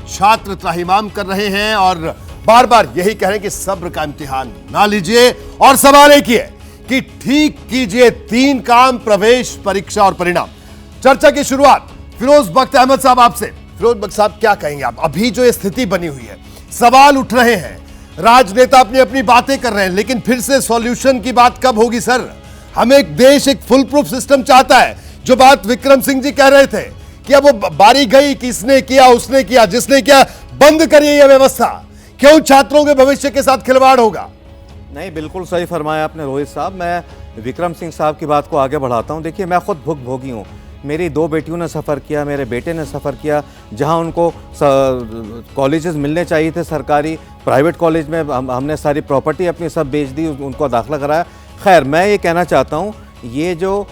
छात्र त्राहिमाम कर रहे हैं और बार बार यही कह रहे हैं कि सब्र का इम्तिहान ना लीजिए और सवाल एक ही है कि ठीक कीजिए 3 काम, प्रवेश, परीक्षा और परिणाम। चर्चा की शुरुआत फिरोज बख्त अहमद साहब आपसे। फिरोज बख्त साहब, क्या कहेंगे आप? अभी जो स्थिति बनी हुई है, सवाल उठ रहे हैं, राजनेता अपनी अपनी बातें कर रहे हैं, लेकिन फिर से सॉल्यूशन की बात कब होगी सर? हम एक देश, एक फुल प्रूफ सिस्टम चाहता है। जो बात विक्रम सिंह जी कह रहे थे कि अब वो बारी गई, किसने किया, उसने किया, जिसने किया, बंद करिए यह व्यवस्था। क्यों छात्रों के भविष्य के साथ खिलवाड़ होगा? नहीं, बिल्कुल सही फरमाया आपने रोहित साहब। मैं विक्रम सिंह साहब की बात को आगे बढ़ाता हूं। देखिए, मैं खुद भुक्तभोगी हूं। मेरी 2 बेटियों ने सफ़र किया, मेरे बेटे ने सफ़र किया। जहां उनको कॉलेजेस मिलने चाहिए थे सरकारी, प्राइवेट कॉलेज में हमने सारी प्रॉपर्टी अपनी सब बेच दी, उनको दाखिला कराया। खैर, मैं ये कहना चाहता हूँ, ये जो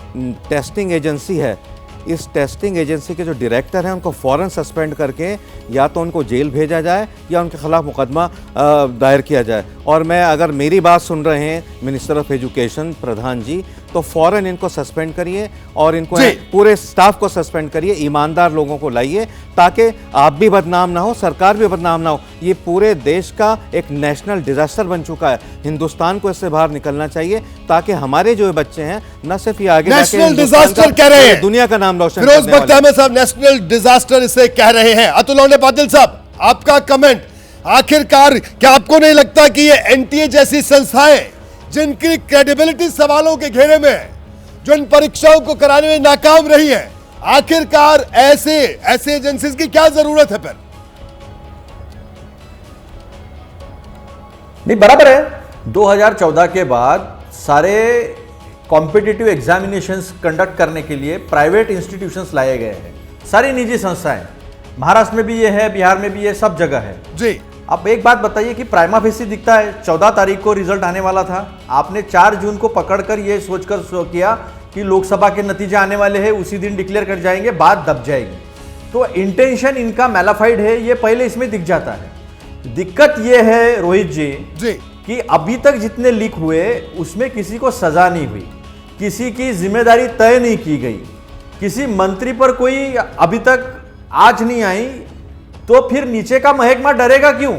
टेस्टिंग एजेंसी है, इस टेस्टिंग एजेंसी के जो डायरेक्टर हैं उनको फ़ौरन सस्पेंड करके या तो उनको जेल भेजा जाए या उनके खिलाफ मुकदमा दायर किया जाए। और मैं, अगर मेरी बात सुन रहे हैं मिनिस्टर ऑफ एजुकेशन प्रधान जी, तो फ़ौरन इनको सस्पेंड करिए और इनको पूरे स्टाफ को सस्पेंड करिए। ईमानदार लोगों को लाइए ताकि आप भी बदनाम ना हो, सरकार भी बदनाम ना हो। ये पूरे देश का एक नेशनल डिजास्टर बन चुका है। हिंदुस्तान को इससे बाहर निकलना चाहिए ताकि हमारे जो बच्चे हैं न सिर्फ ये आगे नेशनल डिजास्टर कह रहे हैं, दुनिया का नाम रोशन फिरोज बख्त अहमद साहब नेशनल डिजास्टर इसे कह रहे हैं। अतुल पाटिल साहब, आपका कमेंट। आखिरकार क्या आपको नहीं लगता कि ये एनटीए जैसी संस्थाएं जिनकी क्रेडिबिलिटी सवालों के घेरे में है, जो इन परीक्षाओं को कराने में नाकाम रही है, आखिरकार ऐसे एजेंसीज की क्या जरूरत है? फिर नहीं, बराबर है। 2014 के बाद सारे कॉम्पिटिटिव एग्जामिनेशंस कंडक्ट करने के लिए प्राइवेट इंस्टीट्यूशंस लाए गए हैं, सारी निजी संस्थाएं। महाराष्ट्र में भी ये है, बिहार में भी ये, सब जगह है जी। अब एक बात बताइए कि प्राइमा फेसी दिखता है, 14 तारीख को रिजल्ट आने वाला था। आपने 4 जून को पकड़कर ये सोचकर किया कि लोकसभा के नतीजे आने वाले हैं, उसी दिन डिक्लेयर कर जाएंगे, बात दब जाएगी। तो इंटेंशन इनका मैलाफाइड है, ये पहले इसमें दिख जाता है। दिक्कत ये है रोहित जी कि अभी तक जितने लीक हुए उसमें किसी को सजा नहीं हुई, किसी की जिम्मेदारी तय नहीं की गई, किसी मंत्री पर कोई अभी तक आज नहीं आई, तो फिर नीचे का महकमा डरेगा क्यों?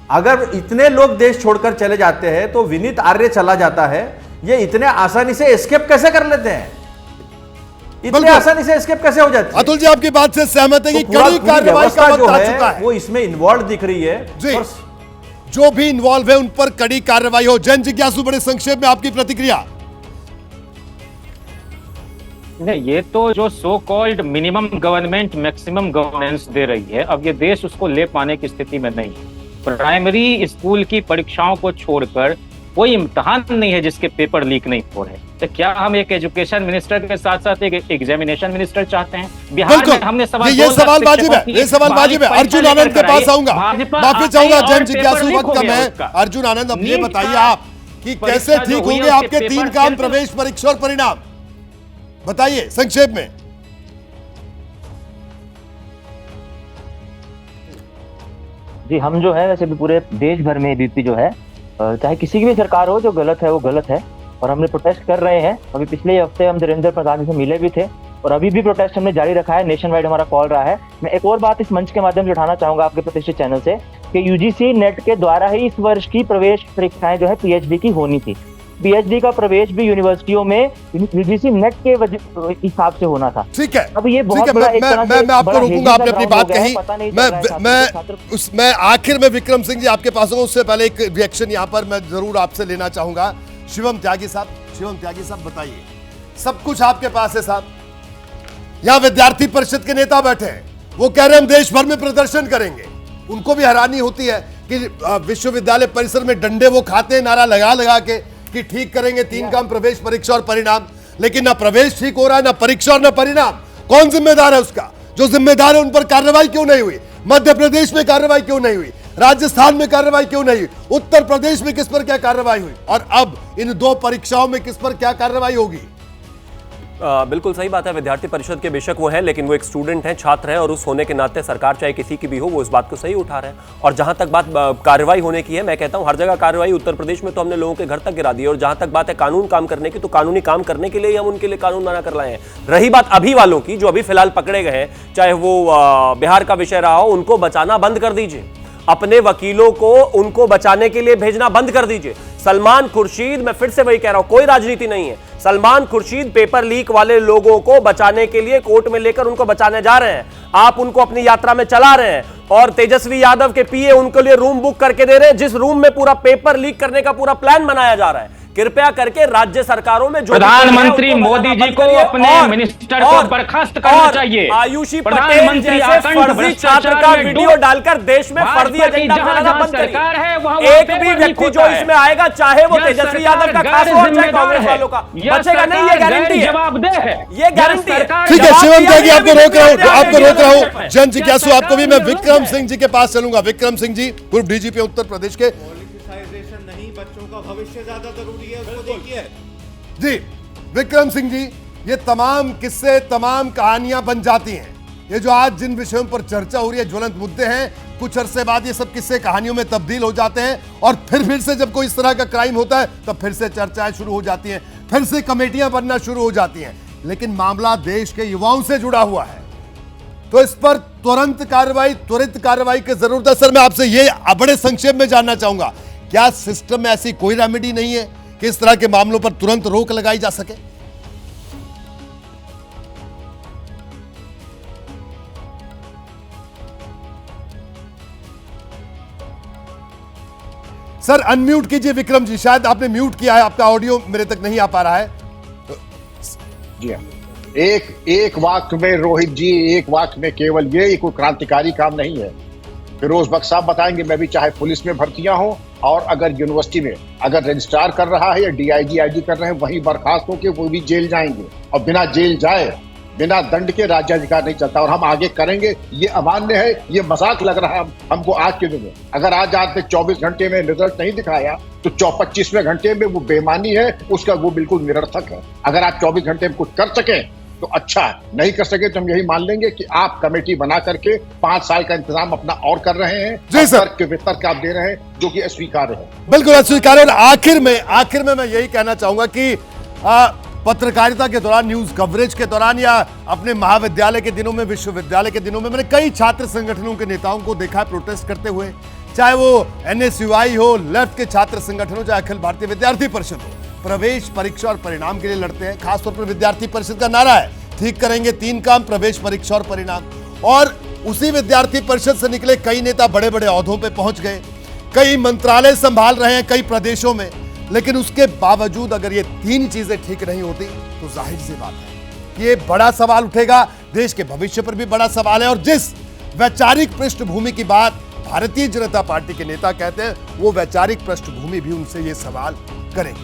अगर इतने लोग देश छोड़कर चले जाते हैं तो विनीत आर्य चला जाता है, ये इतने आसानी से एस्केप कैसे कर लेते हैं? इतने आसानी से एस्केप कैसे हो जाती है? अतुल जी, आपकी बात से सहमत है कि कड़ी कार्रवाई का वक्त आ चुका है, वो इसमें इन्वॉल्व दिख रही है जी। जो भी इन्वॉल्व है उन पर कड़ी कार्रवाई हो। जन जिज्ञासु, बड़े संक्षेप में आपकी प्रतिक्रिया। नहीं, ये तो जो so called minimum government maximum governance दे रही है, अब ये देश उसको ले पाने की स्थिति में नहीं है। प्राइमरी स्कूल की परीक्षाओं को छोड़कर कोई इम्तिहान नहीं है जिसके पेपर लीक नहीं हो रहे। तो क्या हम एक एजुकेशन मिनिस्टर के साथ साथ एक एग्जामिनेशन मिनिस्टर चाहते हैं? बिहार में हमने ये सवाल वाजिब है, ये सवाल वाजिब है। अर्जुन आनंद के पास आऊंगा, माफी चाहूंगा जन जिज्ञासु वक्त का मैं। अर्जुन आनंद, अब ये बताइए आप कि कैसे ठीक होंगे आपके 3 काम, प्रवेश, परीक्षा और परिणाम? बताइए संक्षेप में। जी, हम जो है वैसे भी पूरे देश भर में बीती जो है, चाहे किसी की भी सरकार हो, जो गलत है वो गलत है और हमने प्रोटेस्ट कर रहे हैं। अभी पिछले हफ्ते हम धीरेन्द्र प्रधान जी से मिले भी थे और अभी भी प्रोटेस्ट हमने जारी रखा है। नेशन वाइड हमारा कॉल रहा है। मैं एक और बात इस मंच के माध्यम से उठाना चाहूंगा आपके प्रतिष्ठित चैनल से कि यूजीसी नेट के द्वारा ही इस वर्ष की प्रवेश परीक्षाएं जो है पीएचडी की होनी थी। पीएचडी का प्रवेश भी यूनिवर्सिटियों में यूजीसी नेट के हिसाब से होना था। ठीक है, अब ये बहुत बड़ा एक तरह से मैं आपको रोकूंगा, आपने अपनी बात कही। मैं आखिर में विक्रम सिंह जी आपके पास हूं, उससे पहले एक रिएक्शन यहां पर मैं जरूर आपसे लेना चाहूंगा। शिवम त्यागी साहब बताइए। सब कुछ आपके पास है साहब। यहां विद्यार्थी परिषद के नेता बैठे हैं, वो कह रहे हैं हम देश भर में प्रदर्शन करेंगे। उनको भी हैरानी होती है कि विश्वविद्यालय परिसर में डंडे वो खाते हैं नारा लगा लगा के कि ठीक करेंगे 3 काम, प्रवेश, परीक्षा और परिणाम, लेकिन ना प्रवेश ठीक हो रहा है, ना परीक्षा और ना परिणाम। कौन जिम्मेदार है उसका? जो जिम्मेदार है उन पर कार्रवाई क्यों नहीं हुई? मध्य प्रदेश में कार्रवाई क्यों नहीं हुई? राजस्थान में कार्रवाई क्यों नहीं हुई? उत्तर प्रदेश में किस पर क्या कार्रवाई हुई? और अब इन 2 परीक्षाओं में किस पर क्या कार्रवाई होगी? बिल्कुल सही बात है। विद्यार्थी परिषद के बेशक वो है, लेकिन वो एक स्टूडेंट है, छात्र है, और उस होने के नाते सरकार चाहे किसी की भी हो वो इस बात को सही उठा रहे हैं। और जहां तक बात कार्रवाई होने की है, मैं कहता हूं हर जगह कार्रवाई, उत्तर प्रदेश में तो हमने लोगों के घर तक गिरा दी। और जहां तक बात है कानून काम करने की, तो कानूनी काम करने के लिए हम उनके लिए कानून बना कर लाए हैं। रही बात अभी वालों की, जो अभी फिलहाल पकड़े गए हैं, चाहे वो बिहार का विषय रहा हो, उनको बचाना बंद कर दीजिए। अपने वकीलों को उनको बचाने के लिए भेजना बंद कर दीजिए। सलमान खुर्शीद, मैं फिर से वही कह रहा हूं, कोई राजनीति नहीं है। सलमान खुर्शीद पेपर लीक वाले लोगों को बचाने के लिए कोर्ट में लेकर उनको बचाने जा रहे हैं। आप उनको अपनी यात्रा में चला रहे हैं और तेजस्वी यादव के पीए उनके लिए रूम बुक करके दे रहे हैं, जिस रूम में पूरा पेपर लीक करने का पूरा प्लान बनाया जा रहा है। कृपया करके राज्य सरकारों में जो प्रधानमंत्री मोदी जी को अपने मिनिस्टर को बर्खास्त करना चाहिए। आयुषी पटेल जैसे फर्जी छात्र का वीडियो डालकर देश में फर्जी एजेंडा फैलाना बंद करिए। एक भी व्यक्ति जो इसमें आएगा, चाहे वो तेजस्वी यादव का खास हो चाहे कांग्रेस वालों का, बचेगा नहीं, ये गारंटी है, जवाबदेह है, ये गारंटी है। ठीक है शिवम त्यागी, आपको रोक रहा हूं जन जिज्ञासु, आपको भी मैं विक्रम सिंह जी के पास चलूंगा। विक्रम सिंह जी, पूर्व डीजीपी उत्तर प्रदेश के। नहीं, बच्चों का भविष्य ज्यादा जरूरी है, उसको देखिए। जी विक्रम सिंह जी, ये तमाम किस्से, तमाम कहानियां बन जाती हैं। ये जो आज जिन विषयों पर चर्चा हो रही है, ज्वलंत मुद्दे हैं, कुछ अरसे बाद ये सब किस्से कहानियों में तब्दील हो जाते हैं और फिर से जब कोई इस तरह का क्राइम होता है तब फिर से चर्चाएं शुरू हो जाती हैं, फिर से कमेटियां बनना शुरू हो जाती हैं। लेकिन मामला देश के युवाओं से जुड़ा हुआ है, तो इस पर त्वरित कार्रवाई की जरूरत है। सर, मैं आपसे ये बड़े संक्षेप में जानना चाहूंगा, क्या सिस्टम में ऐसी कोई रेमेडी नहीं है कि इस तरह के मामलों पर तुरंत रोक लगाई जा सके? सर अनम्यूट कीजिए विक्रम जी, शायद आपने म्यूट किया है, आपका ऑडियो मेरे तक नहीं आ पा रहा है। जी हाँ, एक वाक्य में रोहित जी, एक वाक्य में केवल ये कोई क्रांतिकारी काम नहीं है। फिरोज बख्श साहब बताएंगे, मैं भी चाहे पुलिस में भर्तियां हो और अगर यूनिवर्सिटी में अगर रजिस्ट्रार कर रहा है या डीआईजी आईजी कर रहे हैं, वहीं बर्खास्त होकर वो भी जेल जाएंगे। और बिना जेल जाए, बिना दंड के राज्याधिकार नहीं चलता, और हम आगे करेंगे। ये अमान्य है, ये मजाक लग रहा है हमको आज के दिन में। अगर आज आपने 24 घंटे में रिजल्ट नहीं दिखाया तो 25वें घंटे में वो बेईमानी है, उसका वो बिल्कुल निरर्थक है। अगर आप 24 घंटे में कुछ कर सकें तो अच्छा है, नहीं कर सके तो हम यही मान लेंगे कि आप कमेटी बना करके 5 साल का इंतजाम अपना और कर रहे हैं। जी सर, तर्क आप दे रहे हैं जो कि अस्वीकार्य है, बिल्कुल अस्वीकार्य। और आखिर में मैं यही कहना चाहूंगा कि पत्रकारिता के दौरान, न्यूज कवरेज के दौरान या अपने महाविद्यालय के दिनों में, विश्वविद्यालय के दिनों में, मैंने कई छात्र संगठनों के नेताओं को देखा प्रोटेस्ट करते हुए, चाहे वो एनएसयूआई हो, लेफ्ट के छात्र संगठन हो, चाहे अखिल भारतीय विद्यार्थी परिषद हो, प्रवेश परीक्षा और परिणाम के लिए लड़ते हैं। खासतौर पर विद्यार्थी परिषद का नारा है, ठीक करेंगे 3 काम, प्रवेश परीक्षा और परिणाम। और उसी विद्यार्थी परिषद से निकले कई नेता बड़े बड़े ओहदों पे पहुंच गए, कई मंत्रालय संभाल रहे हैं कई प्रदेशों में। लेकिन उसके बावजूद अगर ये 3 चीजें ठीक नहीं होती तो जाहिर सी बात है कि ये बड़ा सवाल उठेगा, देश के भविष्य पर भी बड़ा सवाल है। और जिस वैचारिक पृष्ठभूमि की बात भारतीय जनता पार्टी के नेता कहते हैं, वो वैचारिक पृष्ठभूमि भी उनसे ये सवाल करेगी।